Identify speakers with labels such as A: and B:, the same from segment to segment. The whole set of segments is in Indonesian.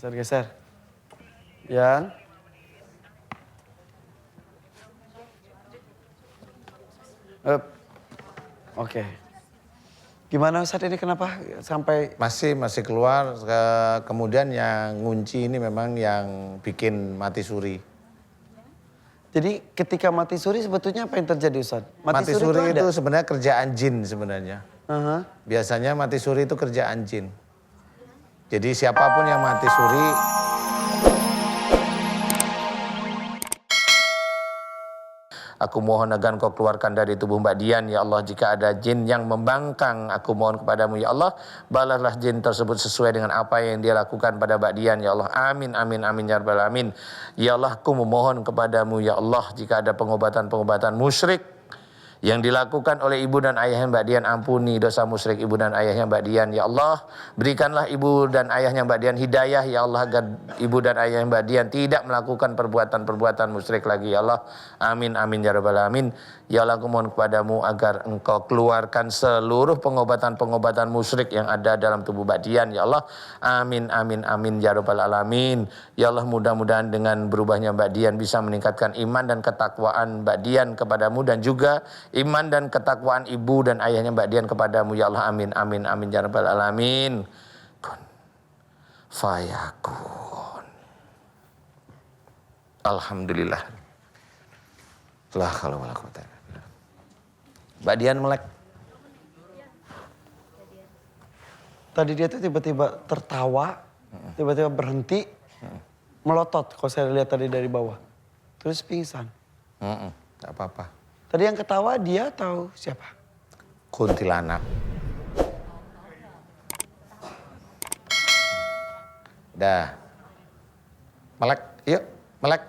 A: Geser-geser. Yan. Up. Oke. Gimana Ustadz ini kenapa sampai...
B: Masih keluar, kemudian yang ngunci ini memang yang bikin mati suri.
A: Jadi ketika mati suri sebetulnya apa yang terjadi Ustadz?
B: Mati suri itu sebenarnya kerjaan jin sebenarnya. Biasanya mati suri itu kerjaan jin. Jadi siapapun yang mati suri... Aku mohon agar Engkau keluarkan dari tubuh Mbak Dian, ya Allah. Jika ada jin yang membangkang, aku mohon kepadamu, ya Allah. Balaslah jin tersebut sesuai dengan apa yang dia lakukan pada Mbak Dian, ya Allah. Amin, amin, amin, ya Rabbal Alamin. Ya Allah, aku memohon kepadamu, ya Allah. Jika ada pengobatan-pengobatan musyrik yang dilakukan oleh ibu dan ayahnya Mbak Dian, ampuni dosa musyrik ibu dan ayahnya Mbak Dian, ya Allah. Berikanlah ibu dan ayahnya Mbak Dian hidayah, ya Allah, agar ibu dan ayahnya Mbak Dian tidak melakukan perbuatan-perbuatan musyrik lagi, ya Allah. Amin, amin, ya Rabbal Alamin. Ya Allah, aku mohon kepadamu agar Engkau keluarkan seluruh pengobatan-pengobatan musyrik yang ada dalam tubuh Mbak Dian, ya Allah. Amin, amin, amin, ya Rabbal Alamin. Ya Allah, mudah-mudahan dengan berubahnya Mbak Dian bisa meningkatkan iman dan ketakwaan Mbak Dian kepadamu, dan juga iman dan ketakwaan ibu dan ayahnya Mbak Dian kepadamu, ya Allah. Amin, amin, amin, ya Rabbal Alamin. Kun fayakun. Alhamdulillah. La haula wala quwwata illa billah. Mbak Dian melek.
A: Tadi dia tuh tiba-tiba tertawa, tiba-tiba berhenti, melotot kalau saya lihat tadi dari bawah. Terus pingsan.
B: Gak apa-apa.
A: Tadi yang ketawa dia atau siapa?
B: Kuntilanak. Dah. Melek, yuk, melek.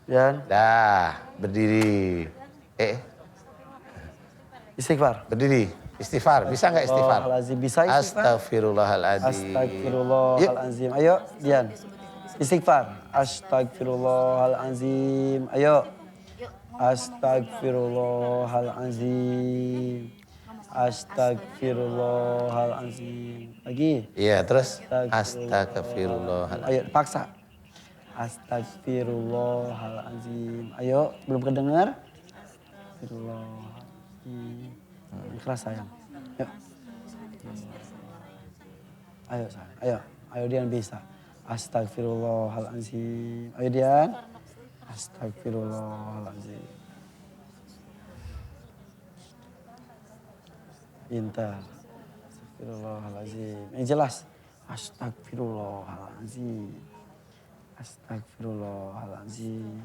A: Yan.
B: Dah, berdiri.
A: Istighfar.
B: Berdiri. Istighfar, bisa nggak istighfar?
A: Astagfirullahaladzim. Bisa istighfar?
B: Astagfirullahaladzim.
A: Astagfirullahaladzim. Ayo, Dian. Istighfar. Astagfirullahaladzim. Ayo. Astagfirullahaladzim. Astagfirullahaladzim. Lagi.
B: Iya, terus astagfirullahaladzim.
A: Ayo, paksa. Astagfirullahaladzim. Ayo, belum kedengar? Astagfirullahaladzim. Ikhlas sayang. Yuk. Ayo sayang. Ayo. Ayo Dian bisa. Astagfirullahaladzim. Ayo Dian. Astagfirullahaladzim. Pintar. Astagfirullahaladzim. Ini jelas. Astagfirullahaladzim. Astagfirullahaladzim.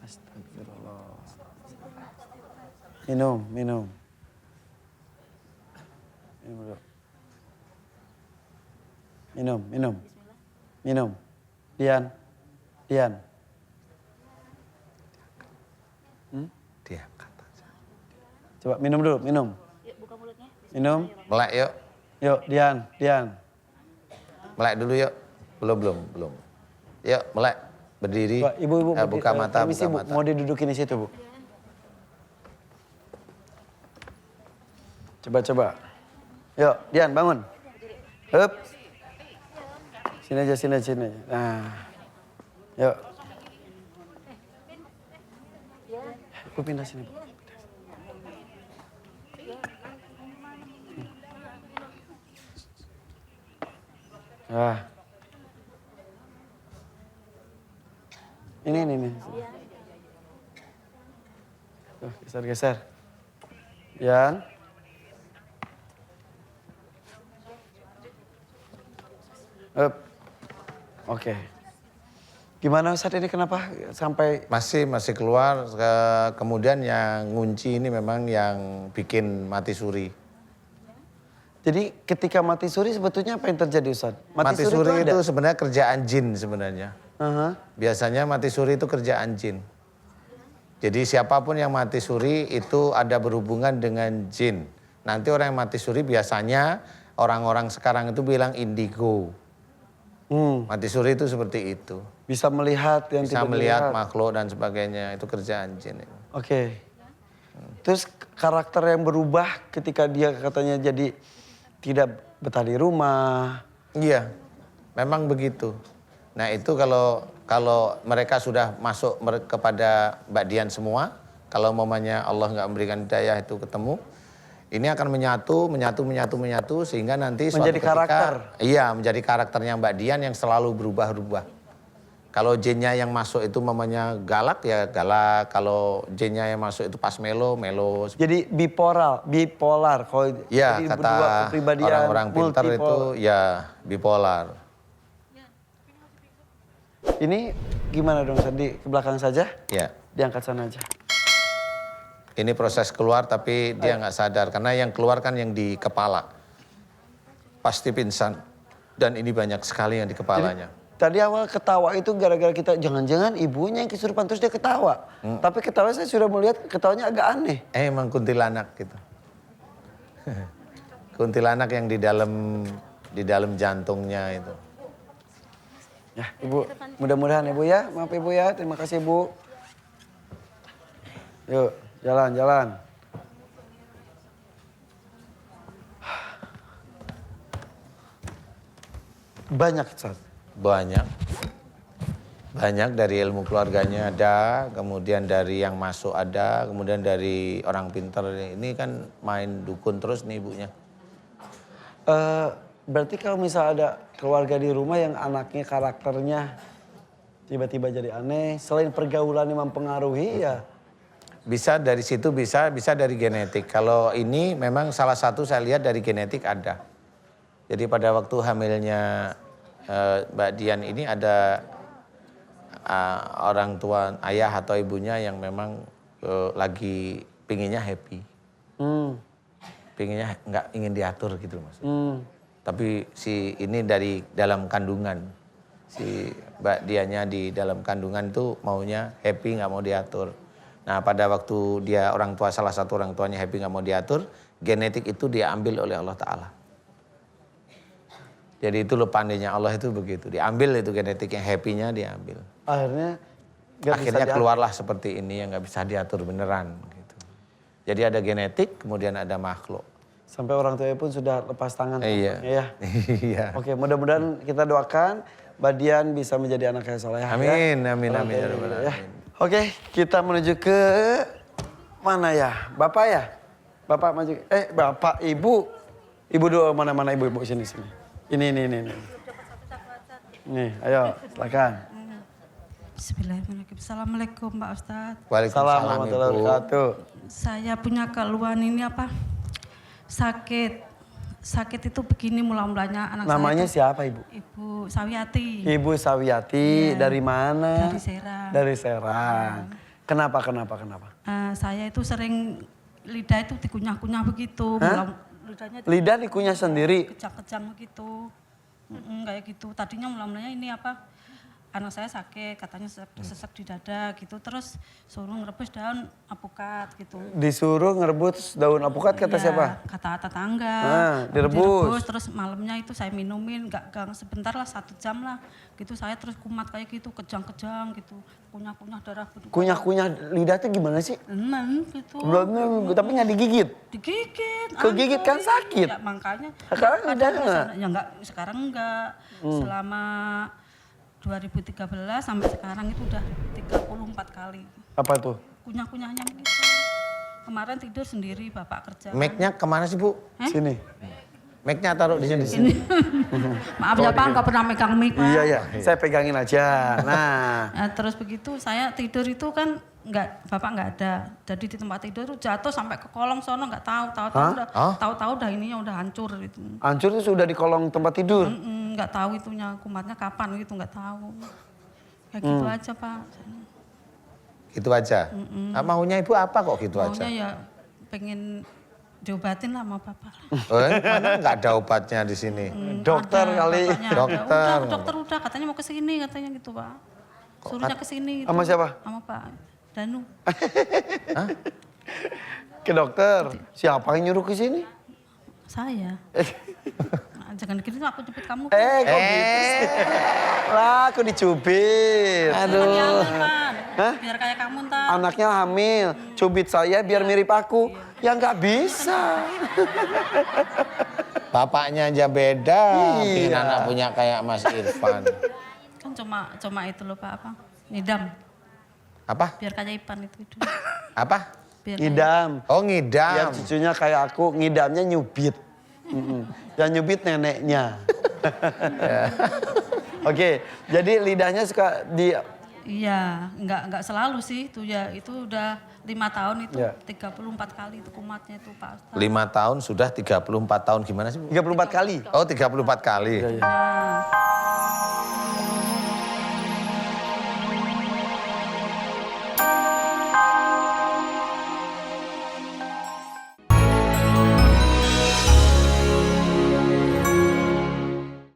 A: Astagfirullahaladzim. Minum, minum. Minum dulu. Minum, minum. Minum. Dian. Dian.
B: Diangkat aja.
A: Coba minum dulu, minum.
C: Yuk buka mulutnya.
A: Minum.
B: Melek yuk.
A: Yuk, Dian, Dian.
B: Melek dulu yuk. Belum. Yuk, melek. Berdiri.
A: Coba, ibu,
B: buka mata,
A: permisi,
B: buka
A: Bu.
B: mata.
A: Mau didudukin di situ, Bu. Coba. Yuk, Dian, bangun. Hup. Sini aja. Nah. Yuk. Bu pindah sini, Bu. Ah. Ini. Tuh, geser. Yan. Up. Oke. Gimana Ustadz ini kenapa sampai...
B: Masih keluar, kemudian yang ngunci ini memang yang bikin mati suri.
A: Jadi ketika mati suri sebetulnya apa yang terjadi Ustadz?
B: Mati suri itu sebenarnya kerjaan jin sebenarnya. Biasanya mati suri itu kerjaan jin. Jadi siapapun yang mati suri itu ada berhubungan dengan jin. Nanti orang yang mati suri biasanya orang-orang sekarang itu bilang indigo. Mati suri itu seperti itu.
A: Bisa melihat yang
B: bisa melihat makhluk dan sebagainya, itu kerjaan jin.
A: Oke. Terus karakter yang berubah ketika dia katanya jadi tidak betah di rumah.
B: Iya. Memang begitu. Nah itu kalau mereka sudah masuk kepada Mbak Dian semua, kalau mamanya Allah nggak memberikan hidayah itu ketemu, ini akan menyatu sehingga nanti suatu
A: Menjadi
B: ketika,
A: karakter.
B: iya menjadi karakternya Mbak Dian yang selalu berubah-ubah. Kalau jinnya yang masuk itu mamanya galak ya galak, kalau jinnya yang masuk itu pas melo.
A: Jadi bipolar. Kalau
B: Ya
A: jadi
B: kata
A: dua kepribadian
B: orang-orang pintar itu
A: multipolar.
B: ya bipolar.
A: Ini gimana dong, Sandi? Ke belakang saja?
B: Ya.
A: Diangkat sana aja.
B: Ini proses keluar tapi dia nggak sadar karena yang keluar kan yang di kepala. Pasti pingsan. Dan ini banyak sekali yang di kepalanya.
A: Tadi awal ketawa itu gara-gara kita, jangan-jangan ibunya yang kesurupan terus dia ketawa. Tapi ketawa saya sudah melihat ketawanya agak aneh.
B: Emang kuntilanak gitu. Kuntilanak yang di dalam jantungnya itu.
A: Ya Ibu, mudah-mudahan Ibu ya. Maaf Ibu ya, terima kasih Ibu. Yuk, jalan. Banyak, Ustaz. Banyak dari ilmu keluarganya ada, kemudian dari yang masuk ada, kemudian dari orang pintar. Ini kan main dukun terus nih ibunya. Berarti kalau misalnya ada keluarga di rumah yang anaknya karakternya tiba-tiba jadi aneh, selain pergaulan yang mempengaruhi ya.
B: Bisa dari situ, bisa dari genetik. Kalau ini memang salah satu saya lihat dari genetik ada. Jadi pada waktu hamilnya Mbak Dian ini ada orang tua ayah atau ibunya yang memang lagi pinginnya happy. Pinginnya nggak ingin diatur gitu maksudnya. Tapi si ini dari dalam kandungan. Si Mbak Diannya di dalam kandungan itu maunya happy nggak mau diatur. Nah pada waktu dia salah satu orang tuanya happy nggak mau diatur, genetik itu diambil oleh Allah Ta'ala. Jadi itu pandainya Allah itu begitu. Diambil itu genetik yang happy-nya diambil. Akhirnya keluarlah seperti ini yang nggak bisa diatur beneran. Gitu. Jadi ada genetik, kemudian ada makhluk.
A: Sampai orang tuanya pun sudah lepas tangan.
B: Iya.
A: Ya.
B: Iya.
A: Oke, mudah-mudahan kita doakan Mbak Dian bisa menjadi anak yang soleh.
B: Amin,
A: ya.
B: amin.
A: Ya. Oke, kita menuju ke mana ya? Bapak ya? Bapak maju. Bapak, Ibu. Ibu dulu mana Ibu sini. Ini. Nih, ayo silakan.
C: Bismillahirrahmanirrahim. Assalamualaikum Pak Ustadz.
B: Waalaikumsalam
A: warahmatullahi
B: Ibu.
A: wabarakatuh.
C: Saya punya keluhan ini sakit itu begini mula-mulanya anak
A: Namanya
C: saya.
A: siapa Ibu?
C: Ibu Sawiati.
A: Ibu Sawiati.
C: Iya.
A: Dari mana?
C: Dari Serang.
A: Dari Serang. Kenapa?
C: Saya itu sering lidah itu dikunyah-kunyah begitu. Lidahnya
A: Lidah dikunyah sendiri.
C: kejang-kejang begitu. Kayak gitu. Tadinya mula-mulanya ini anak saya sakit, katanya sesek di dada gitu. Terus suruh ngerebus daun apukat gitu.
A: Disuruh ngerebus daun apukat kata
C: Iya,
A: siapa?
C: kata tetangga.
A: Direbus.
C: Terus malamnya itu saya minumin, gak sebentar lah 1 jam lah. Gitu saya terus kumat kayak gitu, kejang-kejang gitu. Kunyah-kunyah darah.
A: Kunyah-kunyah lidah tuh gimana sih?
C: Gitu.
A: Tapi nggak digigit.
C: Digigit.
A: Kegigit kan sakit.
C: Ya makanya.
A: Sekarang udah enggak?
C: Ya enggak, sekarang enggak. Selama 2013 sampai sekarang itu udah 34 kali.
A: Apa tuh?
C: Kunyah-kunyahnya begitu. Kemarin tidur sendiri bapak kerja.
B: Mic-nya kemana sih Bu?
A: Sini.
B: Mic-nya taruh di sini.
C: Maaf ya Pak, nggak pernah megang mic Pak.
A: Iya. Saya pegangin aja. Nah.
C: Terus begitu saya tidur itu kan bapak nggak ada. Jadi di tempat tidur jatuh sampai ke kolong sono nggak tahu. Tahu-tahu udah ininya udah hancur gitu.
A: Hancur itu sudah di kolong tempat tidur.
C: Nggak tahu itunya kumatnya kapan gitu nggak tahu. Kayak gitu aja Pak.
B: Gitu aja. Maunya Ibu apa kok gitu aja?
C: Maunya ya pengen diobatin lah sama bapak.
B: Mana nggak ada obatnya di sini?
A: Dokter kali.
B: Dokter.
C: Udah katanya mau ke sini katanya gitu Pak. Suruhnya ke sini. Gitu.
A: Sama siapa?
C: Sama Pak Danu.
A: Ke dokter. Siapa yang nyuruh ke sini?
C: Saya. Nah, jangan gitu aku jepit kamu.
A: Kok gitu sih? Lah, aku dicubit.
C: Aduh. Biar kayak kamu ntar.
A: Anaknya hamil, cubit saya biar mirip aku. Ya nggak bisa.
B: Bapaknya aja beda, pengen
A: Iya.
B: anak punya kayak Mas Irfan.
C: Kan cuma itu loh Pak, apa? Ngidam.
B: Apa?
C: Biar kayak Ipan itu.
B: Apa?
C: Biar
A: Ngidam.
B: Oh
A: Ya
B: ngidam.
A: cucunya kayak aku, ngidamnya nyubit. Yang nyubit neneknya. Oke, jadi lidahnya suka di...
C: Iya, enggak selalu sih itu ya. Itu udah 5 tahun itu
A: Ya.
C: 34 kali itu kumatnya itu Pak Ustadz.
B: 5 tahun sudah 34 tahun gimana sih Bu?
A: 34 kali.
B: Oh 34 kali.
A: Iya, iya.
C: Nah,